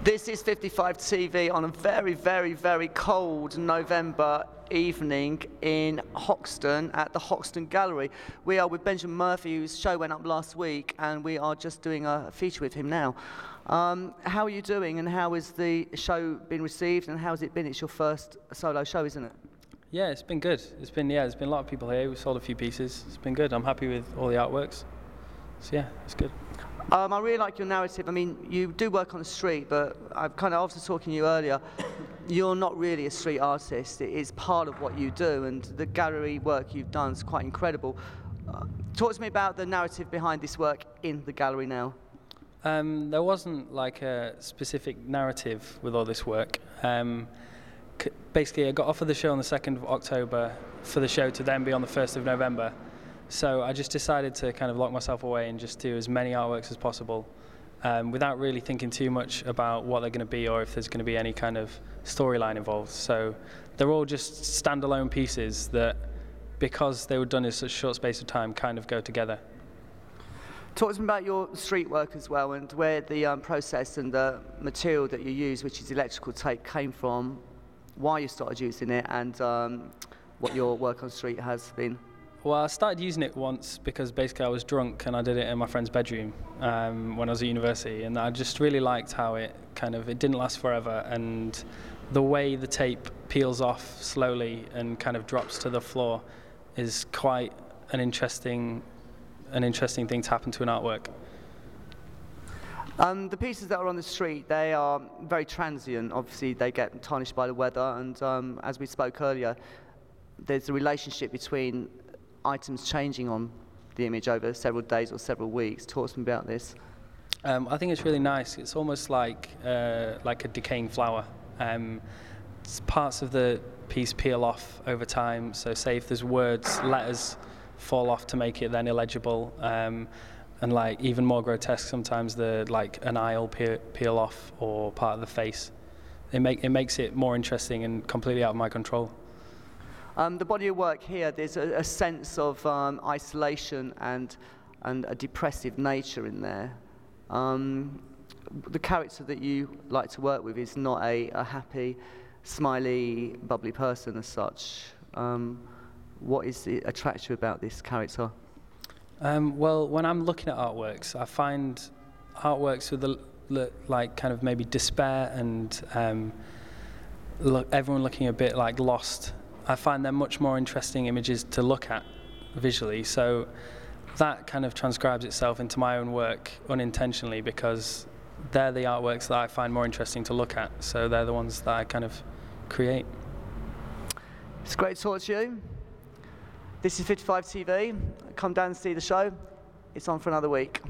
This is 55 TV on a very, very, very cold November evening in Hoxton at the Hoxton Gallery. We are with Benjamin Murphy, whose show went up last week, and we are just doing a feature with him now. How are you doing, and how has the show been received, and how has it been? It's your first solo show, isn't it? Yeah, it's been good. There's been a lot of people here. We've sold a few pieces. It's been good. I'm happy with all the artworks. So yeah, it's good. I really like your narrative. I mean, you do work on the street, but I've kind of, after talking to you earlier, you're not really a street artist. It is part of what you do, and the gallery work you've done is quite incredible. Talk to me about the narrative behind this work in the gallery now. There wasn't like a specific narrative with all this work. Basically, I got offered the show on the 2nd of October for the show to then be on the 1st of November. So I just decided to kind of lock myself away and just do as many artworks as possible without really thinking too much about what they're going to be or if there's going to be any kind of storyline involved. So they're all just standalone pieces that, because they were done in such a short space of time, kind of go together. Talk to me about your street work as well, and where the process and the material that you use, which is electrical tape, came from, why you started using it, and what your work on the street has been. Well, I started using it once because basically I was drunk and I did it in my friend's bedroom when I was at university, and I just really liked how it didn't last forever, and the way the tape peels off slowly and kind of drops to the floor is quite an interesting thing to happen to an artwork. The pieces that are on the street, they are very transient. Obviously, they get tarnished by the weather, and as we spoke earlier, there's a relationship between items changing on the image over several days or several weeks. Talk to me about this. I think it's really nice. It's almost like a decaying flower. Parts of the piece peel off over time. So say if there's words, letters fall off to make it then illegible. And like even more grotesque, sometimes an eye will peel off, or part of the face. It makes it more interesting and completely out of my control. The body of work here, there's a sense of isolation and a depressive nature in there. The character that you like to work with is not a happy, smiley, bubbly person as such. What is it attracts you about this character? Well, when I'm looking at artworks, I find artworks with kind of maybe despair and everyone looking a bit like lost. I find they're much more interesting images to look at visually, so that kind of transcribes itself into my own work unintentionally, because they're the artworks that I find more interesting to look at, so they're the ones that I kind of create. It's great to talk to you. This is 55 TV. Come down and see the show. It's on for another week.